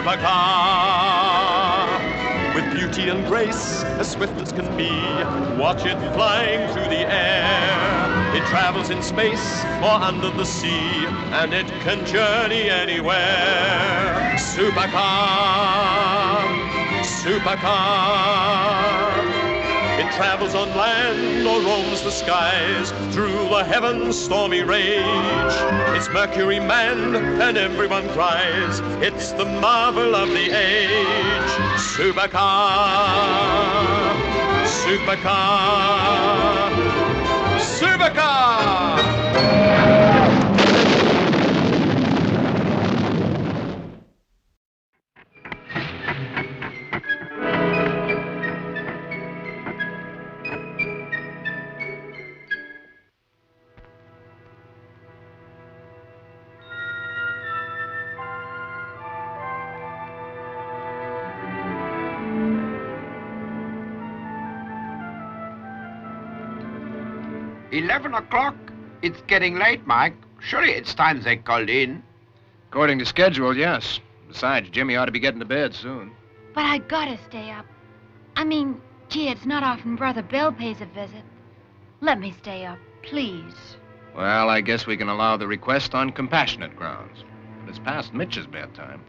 supercar. With beauty and grace, as swift as can be, watch it flying through the air. It travels in space or under the sea, and it can journey anywhere. Supercar, supercar. It travels on land or roams the skies, through the heavens' stormy rage. It's Mercury manned and everyone cries, it's the marvel of the age. Supercar, supercar, supercar! 11 o'clock? It's getting late, Mike. Surely it's time they called in. According to schedule, yes. Besides, Jimmy ought to be getting to bed soon. But I gotta stay up. I mean, gee, it's not often Brother Bill pays a visit. Let me stay up, please. Well, I guess we can allow the request on compassionate grounds. But it's past Mitch's bedtime.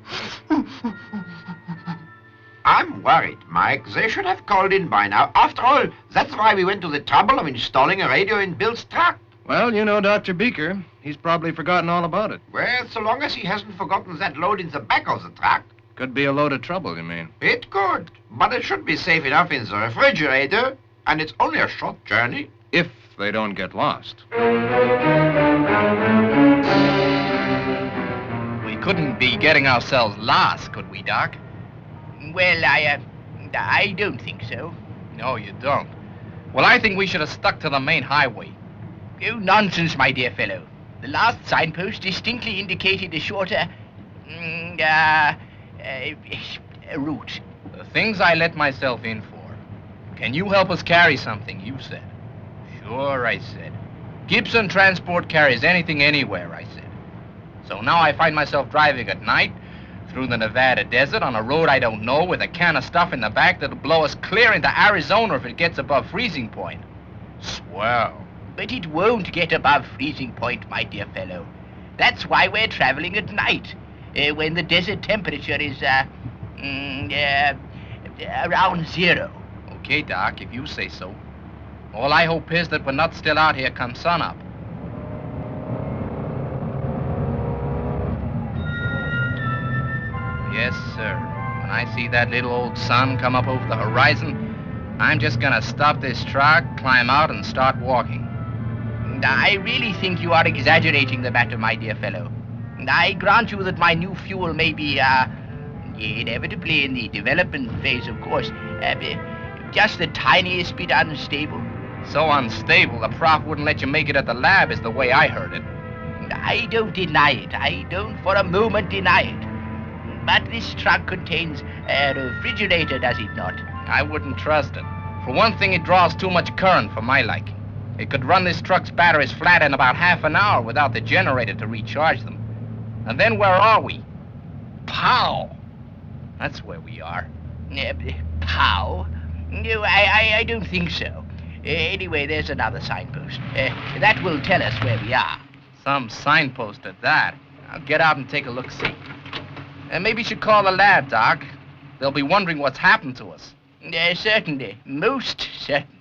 I'm worried, Mike. They should have called in by now. After all, that's why we went to the trouble of installing a radio in Bill's truck. Well, you know Dr. Beaker. He's probably forgotten all about it. Well, so long as he hasn't forgotten that load in the back of the truck. Could be a load of trouble, you mean? It could, but it should be safe enough in the refrigerator, and it's only a short journey. If they don't get lost. We couldn't be getting ourselves lost, could we, Doc? Well, I don't think so. No, you don't. Well, I think we should have stuck to the main highway. Oh, nonsense, my dear fellow. The last signpost distinctly indicated a shorter, route. The things I let myself in for. Can you help us carry something, you said? Sure, I said. Gibson Transport carries anything anywhere, I said. So now I find myself driving at night through the Nevada desert on a road I don't know with a can of stuff in the back that'll blow us clear into Arizona if it gets above freezing point. Swell. But it won't get above freezing point, my dear fellow. That's why we're traveling at night, when the desert temperature is, around zero. Okay, Doc, if you say so. All I hope is that we're not still out here come sunup. Yes, sir. When I see that little old sun come up over the horizon, I'm just gonna stop this truck, climb out, and start walking. I really think you are exaggerating the matter, my dear fellow. I grant you that my new fuel may be, inevitably in the development phase, of course, just the tiniest bit unstable. So unstable, the prof wouldn't let you make it at the lab, is the way I heard it. I don't deny it. I don't for a moment deny it. But this truck contains a refrigerator, does it not? I wouldn't trust it. For one thing, it draws too much current for my liking. It could run this truck's batteries flat in about half an hour without the generator to recharge them. And then where are we? Pow! That's where we are. Pow? No, I don't think so. Anyway, there's another signpost. That will tell us where we are. Some signpost at that. I'll get out and take a look-see. And maybe you should call the lab, Doc. They'll be wondering what's happened to us. Certainly. Most certainly.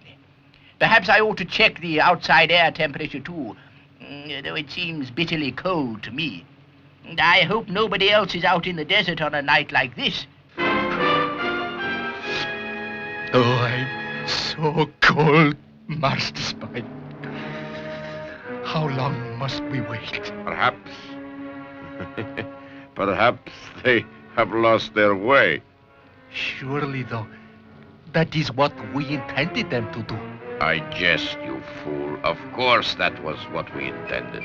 Perhaps I ought to check the outside air temperature, too, though it seems bitterly cold to me. And I hope nobody else is out in the desert on a night like this. Oh, I'm so cold, Master Spider. How long must we wait? Perhaps. Perhaps they have lost their way. Surely, though, that is what we intended them to do. I jest, you fool. Of course that was what we intended.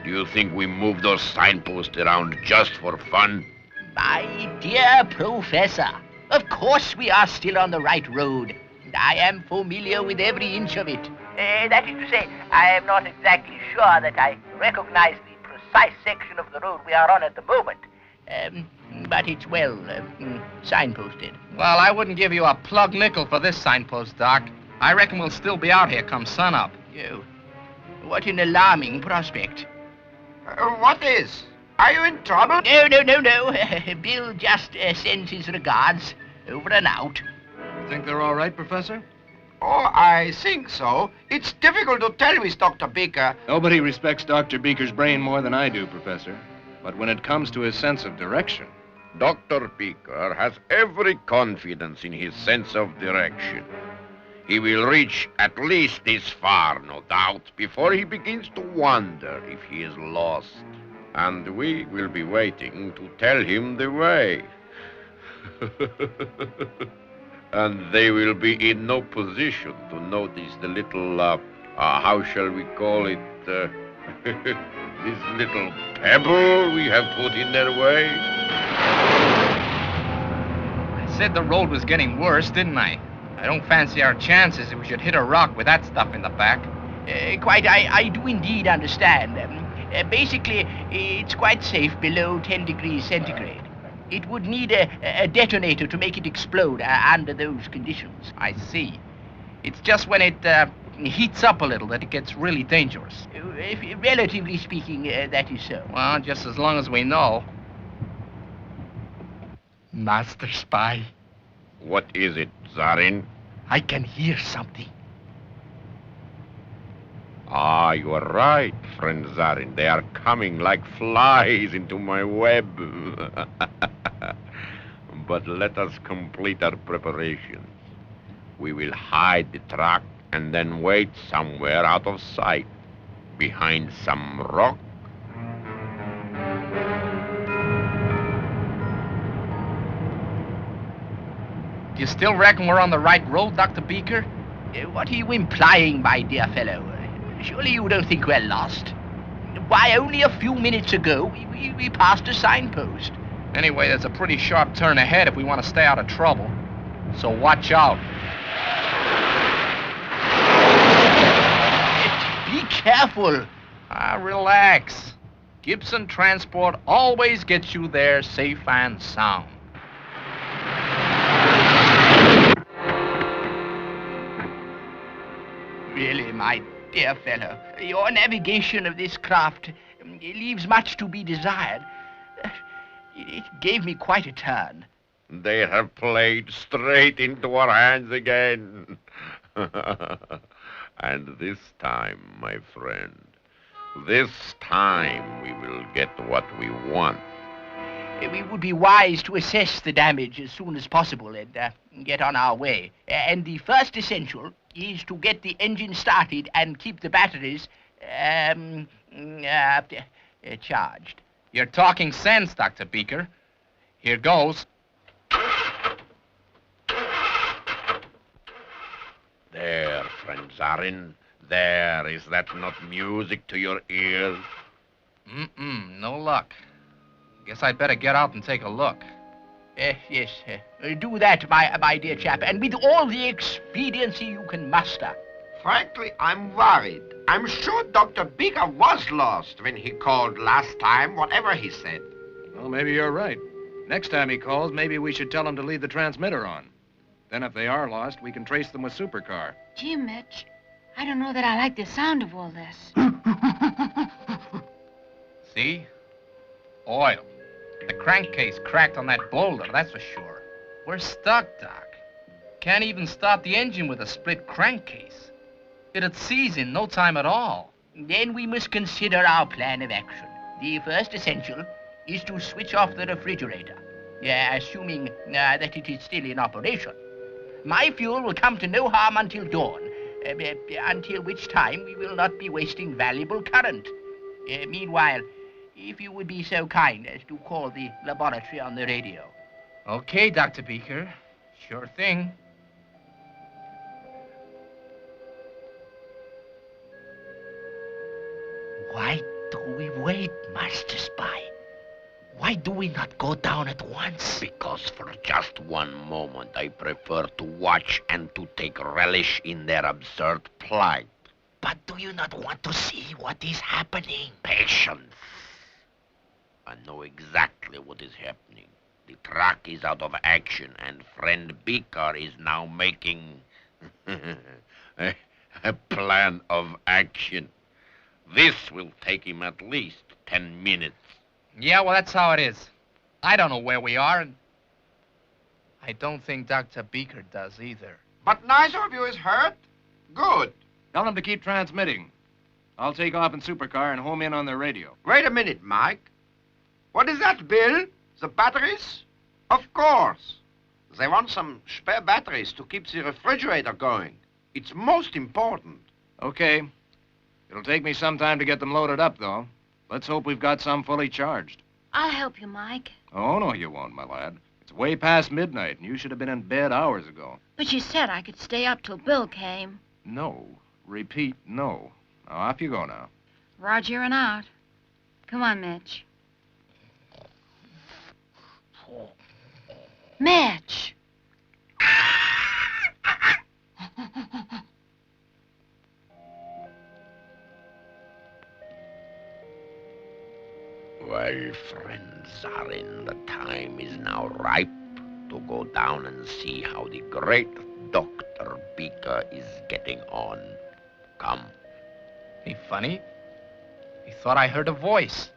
Do you think we moved those signposts around just for fun? My dear Professor, of course we are still on the right road. I am familiar with every inch of it. That is to say, I am not exactly sure that I recognize the precise section of the road we are on at the moment. but it's well signposted. Well, I wouldn't give you a plug nickel for this signpost, Doc. I reckon we'll still be out here come sunup. Oh, what an alarming prospect. What is? Are you in trouble? No. Bill just sends his regards. Over and out. Think they're all right, Professor? Oh, I think so. It's difficult to tell, Miss Dr. Baker. Nobody respects Dr. Beaker's brain more than I do, Professor. But when it comes to his sense of direction... Dr. Beaker has every confidence in his sense of direction. He will reach at least this far, no doubt, before he begins to wonder if he is lost. And we will be waiting to tell him the way. And they will be in no position to notice the little, how shall we call it, this little pebble we have put in their way. I said the road was getting worse, didn't I? I don't fancy our chances if we should hit a rock with that stuff in the back. Quite, I do indeed understand. Basically, it's quite safe below 10 degrees centigrade. It would need a detonator to make it explode under those conditions. I see. It's just when it heats up a little that it gets really dangerous. Relatively speaking, that is so. Well, just as long as we know. Master Spy, What is it, Zarin? I can hear something. Ah, you are right, friend Zarin. They are coming like flies into my web. But let us complete our preparations. We will hide the truck and then wait somewhere out of sight, behind some rock. Do you still reckon we're on the right road, Dr. Beaker? What are you implying, my dear fellow? Surely you don't think we're lost? Why, only a few minutes ago, we passed a signpost. Anyway, there's a pretty sharp turn ahead if we want to stay out of trouble. So watch out. Be careful. Relax. Gibson Transport always gets you there safe and sound. Really, my dear fellow, your navigation of this craft leaves much to be desired. It gave me quite a turn. They have played straight into our hands again. And this time, my friend, this time we will get what we want. We would be wise to assess the damage as soon as possible and get on our way. And the first essential is to get the engine started and keep the batteries charged. You're talking sense, Dr. Beaker. Here goes. There, friend Zarin. There. Is that not music to your ears? No luck. Guess I'd better get out and take a look. Yes, do that, my dear chap, and with all the expediency you can muster. Frankly, I'm worried. I'm sure Dr. Beaker was lost when he called last time, whatever he said. Well, maybe you're right. Next time he calls, maybe we should tell him to leave the transmitter on. Then if they are lost, we can trace them with Supercar. Gee, Mitch, I don't know that I like the sound of all this. See? Oil. The crankcase cracked on that boulder, that's for sure. We're stuck, Doc. Can't even start the engine with a split crankcase. It'd seize in no time at all. Then we must consider our plan of action. The first essential is to switch off the refrigerator, assuming that it is still in operation. My fuel will come to no harm until dawn, until which time we will not be wasting valuable current. Meanwhile, if you would be so kind as to call the laboratory on the radio. Okay, Dr. Beaker. Sure thing. Why do we wait, Master Spy? Why do we not go down at once? Because for just one moment I prefer to watch and to take relish in their absurd plight. But do you not want to see what is happening? Patience. I know exactly what is happening. The truck is out of action, and friend Beaker is now making a plan of action. This will take him at least 10 minutes. Yeah, well, that's how it is. I don't know where we are, and I don't think Dr. Beaker does either. But neither of you is hurt? Good. Tell them to keep transmitting. I'll take off in Supercar and home in on their radio. Wait a minute, Mike. What is that, Bill? The batteries? Of course. They want some spare batteries to keep the refrigerator going. It's most important. Okay. It'll take me some time to get them loaded up, though. Let's hope we've got some fully charged. I'll help you, Mike. Oh, no, you won't, my lad. It's way past midnight, and you should have been in bed hours ago. But you said I could stay up till Bill came. No. Repeat, no. Now, off you go now. Roger and out. Come on, Mitch. Mitch! Well, friends, Zarin, the time is now ripe to go down and see how the great Dr. Beaker is getting on. Come. Ain't funny? I thought I heard a voice.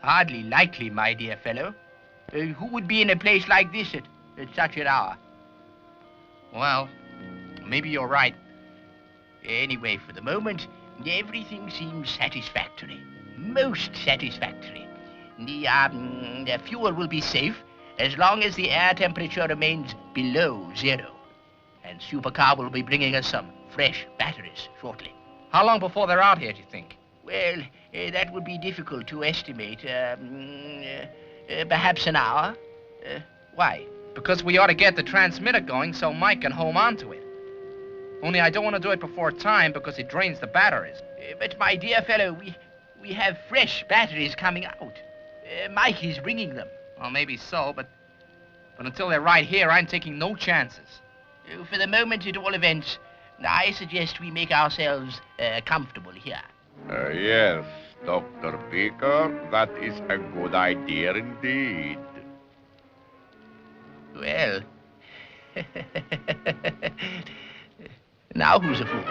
Hardly likely, my dear fellow. Who would be in a place like this at such an hour? Well, maybe you're right. Anyway, for the moment, everything seems satisfactory. Most satisfactory. The fuel will be safe as long as the air temperature remains below 0. And Supercar will be bringing us some fresh batteries shortly. How long before they're out here, do you think? Well, that would be difficult to estimate. Perhaps an hour. Why? Because we ought to get the transmitter going so Mike can home onto it. Only I don't want to do it before time because it drains the batteries. But, my dear fellow, we have fresh batteries coming out. Mike is bringing them. Well, maybe so, but until they're right here, I'm taking no chances. For the moment, at all events, I suggest we make ourselves comfortable here. Yes, Dr. Beaker, that is a good idea indeed. Well, now who's a fool?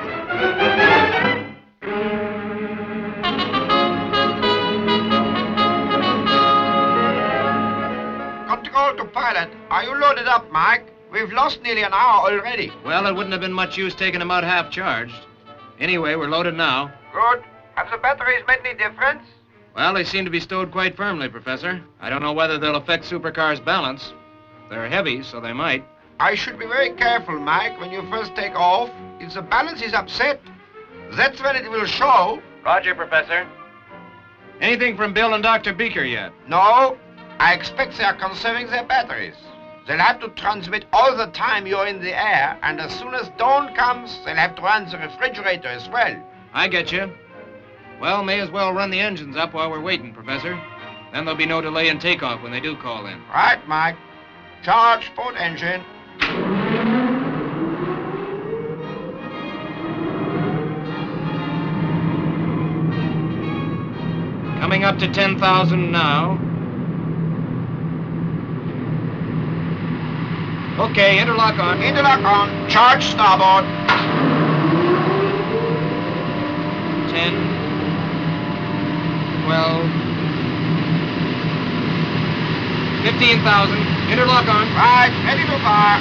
Control to pilot. Are you loaded up, Mike? We've lost nearly an hour already. Well, it wouldn't have been much use taking them out half charged. Anyway, we're loaded now. Good. Have the batteries made any difference? Well, they seem to be stowed quite firmly, Professor. I don't know whether they'll affect Supercar's balance. They're heavy, so they might. I should be very careful, Mike, when you first take off. If the balance is upset, that's when it will show. Roger, Professor. Anything from Bill and Dr. Beaker yet? No, I expect they are conserving their batteries. They'll have to transmit all the time you're in the air, and as soon as dawn comes, they'll have to run the refrigerator as well. I get you. Well, may as well run the engines up while we're waiting, Professor. Then there'll be no delay in takeoff when they do call in. Right, Mike. Charge port engine. Coming up to 10,000 now. Okay, interlock on. Interlock on. Charge starboard. 10, 12, 15,000. Interlock on. Right, ready to fire.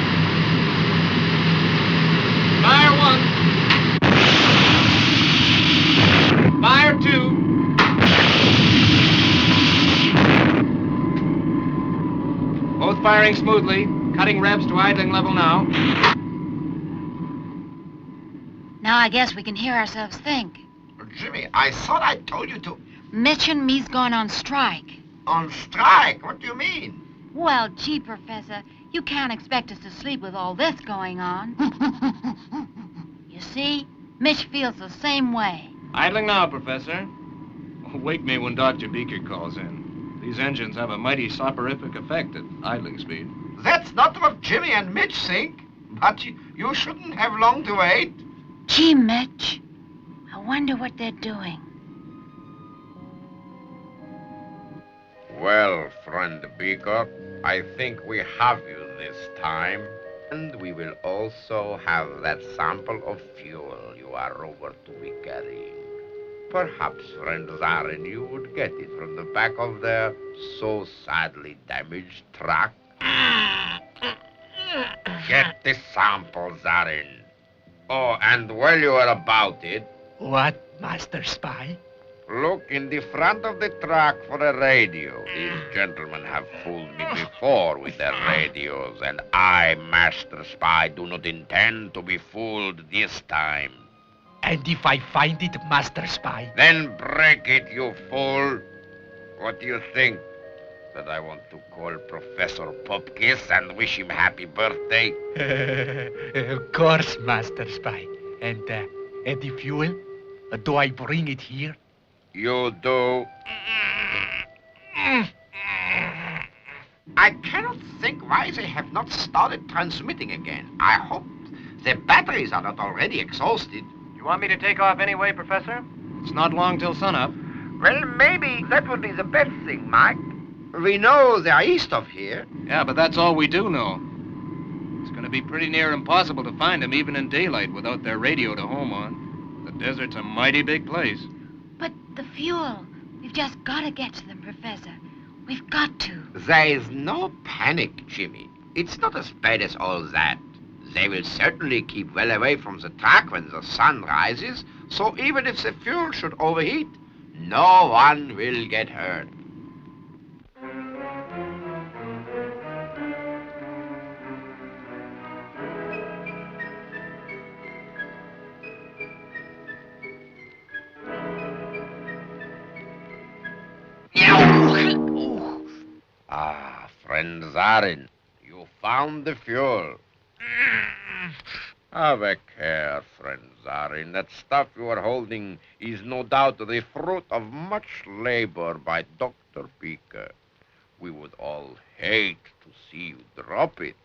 Fire 1. Fire 2. Both firing smoothly. Cutting revs to idling level now. Now I guess we can hear ourselves think. Jimmy, I thought I told you to... Mitch and me's going on strike. On strike? What do you mean? Well, gee, Professor, you can't expect us to sleep with all this going on. You see, Mitch feels the same way. Idling now, Professor. Wake me when Dr. Beaker calls in. These engines have a mighty soporific effect at idling speed. That's not what Jimmy and Mitch think. But you shouldn't have long to wait. Gee, Mitch, I wonder what they're doing. Well, friend Beaker, I think we have you this time. And we will also have that sample of fuel you are over to be carrying. Perhaps, friend Zarin, you would get it from the back of their so sadly damaged truck. Get the sample, Zarin. Oh, and while you are about it... What, Master Spy? Look in the front of the truck for a radio. These gentlemen have fooled me before with their radios, and I, Master Spy, do not intend to be fooled this time. And if I find it, Master Spy? Then break it, you fool. What do you think? That I want to call Professor Popkiss and wish him happy birthday? Of course, Master Spy. And the fuel? Do I bring it here? You do. I cannot think why they have not started transmitting again. I hope the batteries are not already exhausted. You want me to take off anyway, Professor? It's not long till sunup. Well, maybe that would be the best thing, Mike. We know they are east of here. Yeah, but that's all we do know. It's going to be pretty near impossible to find them even in daylight without their radio to home on. The desert's a mighty big place. But the fuel. We've just got to get to them, Professor. We've got to. There is no panic, Jimmy. It's not as bad as all that. They will certainly keep well away from the truck when the sun rises, so even if the fuel should overheat, no one will get hurt. Ah, friend Zarin, you found the fuel. Have a care, friend Zarin. That stuff you are holding is no doubt the fruit of much labor by Dr. Beaker. We would all hate to see you drop it.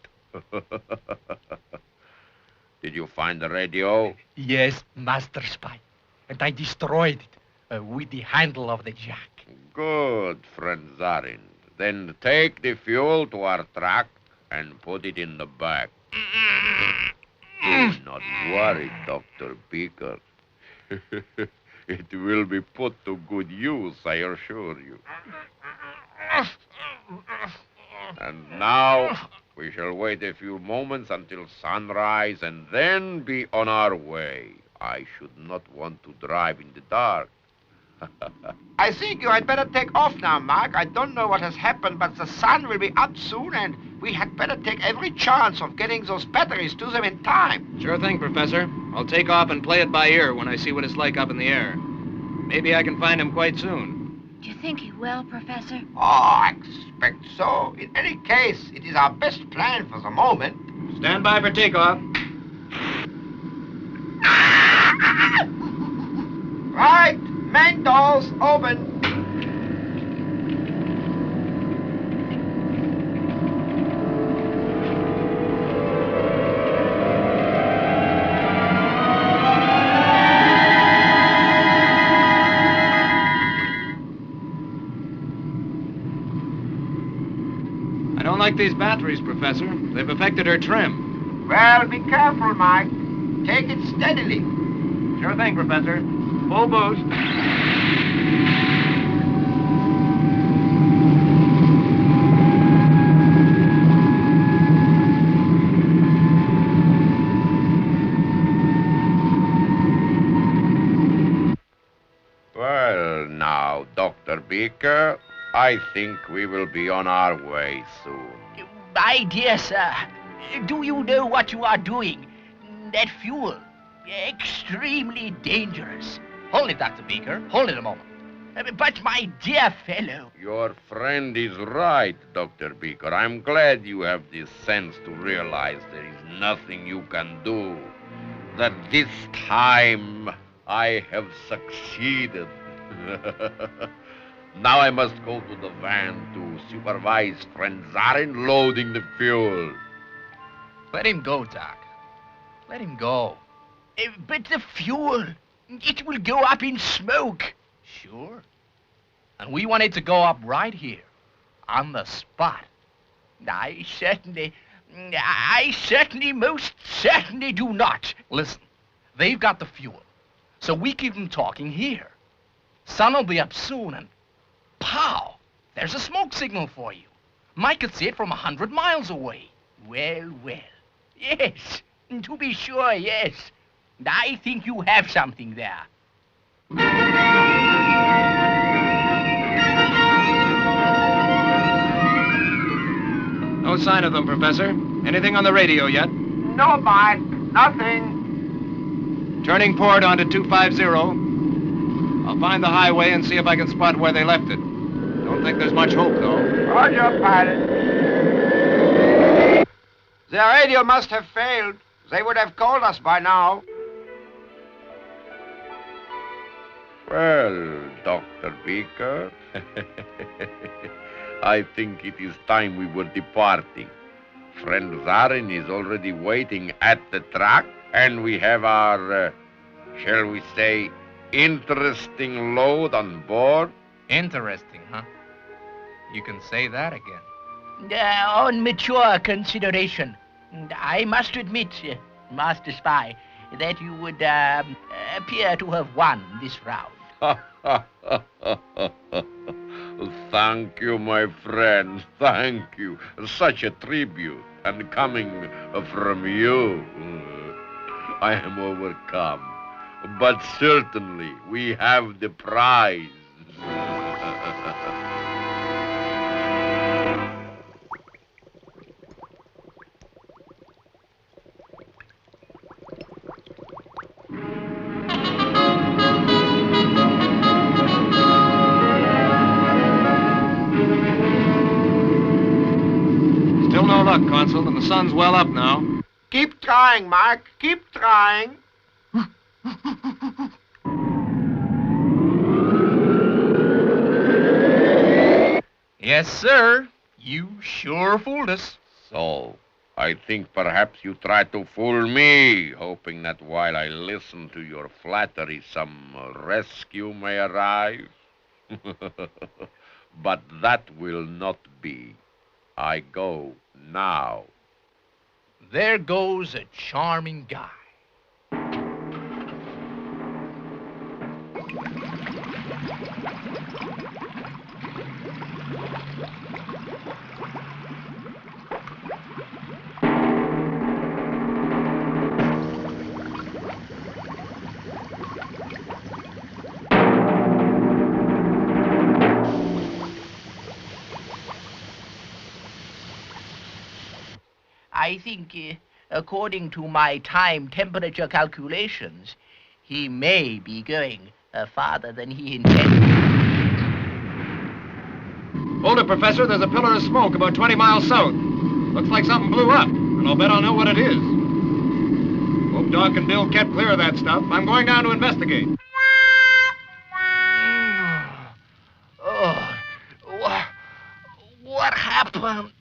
Did you find the radio? Yes, Master Spy. And I destroyed it with the handle of the jack. Good, friend Zarin. Then take the fuel to our truck and put it in the back. Do not worry, Dr. Beaker. It will be put to good use, I assure you. And now we shall wait a few moments until sunrise and then be on our way. I should not want to drive in the dark. I think you had better take off now, Mark. I don't know what has happened, but the sun will be up soon, and we had better take every chance of getting those batteries to them in time. Sure thing, Professor. I'll take off and play it by ear when I see what it's like up in the air. Maybe I can find him quite soon. Do you think he will, Professor? Oh, I expect so. In any case, it is our best plan for the moment. Stand by for takeoff. Right, main doors open. I don't like these batteries, Professor. They've affected her trim. Well, be careful, Mike. Take it steadily. Sure thing, Professor. Full boost. Well, now, Dr. Beaker, I think we will be on our way soon. My dear sir, do you know what you are doing? That fuel, extremely dangerous. Hold it, Dr. Beaker. Hold it a moment. But my dear fellow... Your friend is right, Dr. Beaker. I'm glad you have the sense to realize there is nothing you can do. That this time I have succeeded. Now I must go to the van to supervise friend Zarin loading the fuel. Let him go, Doc. Let him go. But the fuel, it will go up in smoke. Sure. And we want it to go up right here. On the spot. I certainly most certainly do not. Listen, they've got the fuel, so we keep them talking here. Sun will be up soon, and pow! There's a smoke signal for you. Mike could see it from 100 miles away. Well, well. Yes, to be sure, yes. I think you have something there. No sign of them, Professor. Anything on the radio yet? No, Mike. Nothing. Turning port onto 250. I'll find the highway and see if I can spot where they left it. Don't think there's much hope, though. Roger, pilot. Their radio must have failed. They would have called us by now. Well, Dr. Beaker, I think it is time we were departing. Friend Zarin is already waiting at the track, and we have our, shall we say, interesting load on board. Interesting, huh? You can say that again. On mature consideration, I must admit, Master Spy, that you would appear to have won this round. Thank you, my friend. Thank you. Such a tribute. And coming from you, I am overcome. But certainly, we have the prize. Still no luck, Consul, and the sun's well up now. Keep trying, Mike. Keep trying. Yes, sir. You sure fooled us. So, I think perhaps you tried to fool me, hoping that while I listen to your flattery, some rescue may arrive. But that will not be. I go now. There goes a charming guy. I think, according to my time temperature calculations, he may be going farther than he intended. Hold it, Professor. There's a pillar of smoke about 20 miles south. Looks like something blew up, and I'll bet I'll know what it is. Hope Doc and Bill kept clear of that stuff. I'm going down to investigate. Oh, what happened,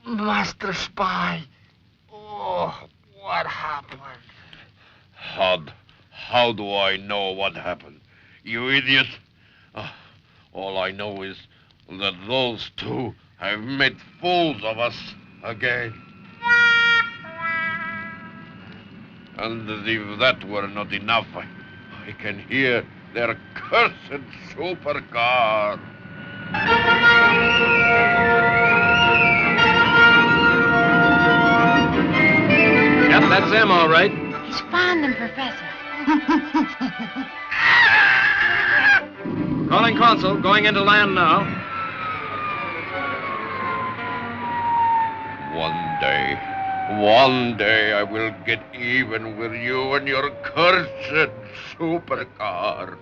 Master Spy? Oh, what happened? How do I know what happened? You idiot. All I know is that those two have made fools of us again. And as if that were not enough, I can hear their cursed supercar. Yep, that's them, all right. He's found them, Professor. Calling Consul, going into land now. One day I will get even with you and your cursed supercar.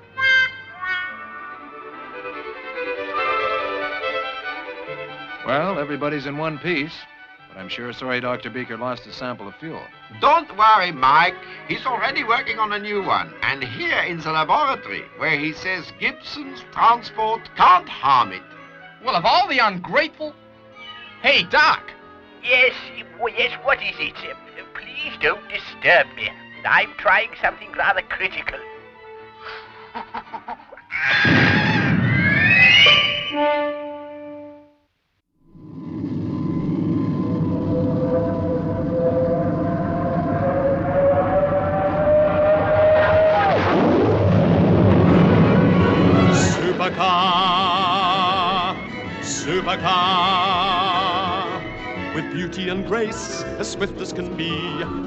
Well, everybody's in one piece. But I'm sure sorry Dr. Beaker lost his sample of fuel. Don't worry, Mike. He's already working on a new one. And here in the laboratory, where he says Gibson's transport can't harm it. Well, of all the ungrateful... Hey, Doc. Yes, what is it? Please don't disturb me. I'm trying something rather critical. Supercar. With beauty and grace, as swift as can be,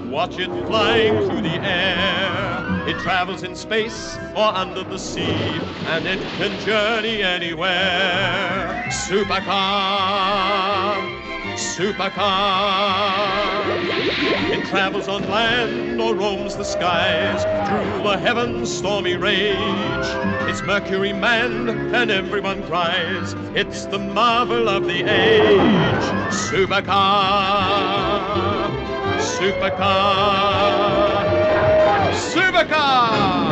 watch it flying through the air. It travels in space or under the sea, and it can journey anywhere. Supercar, Supercar. It travels on land or roams the skies, through the heavens' stormy rage. It's Mercury manned and everyone cries, it's the marvel of the age. Supercar, Supercar, Supercar!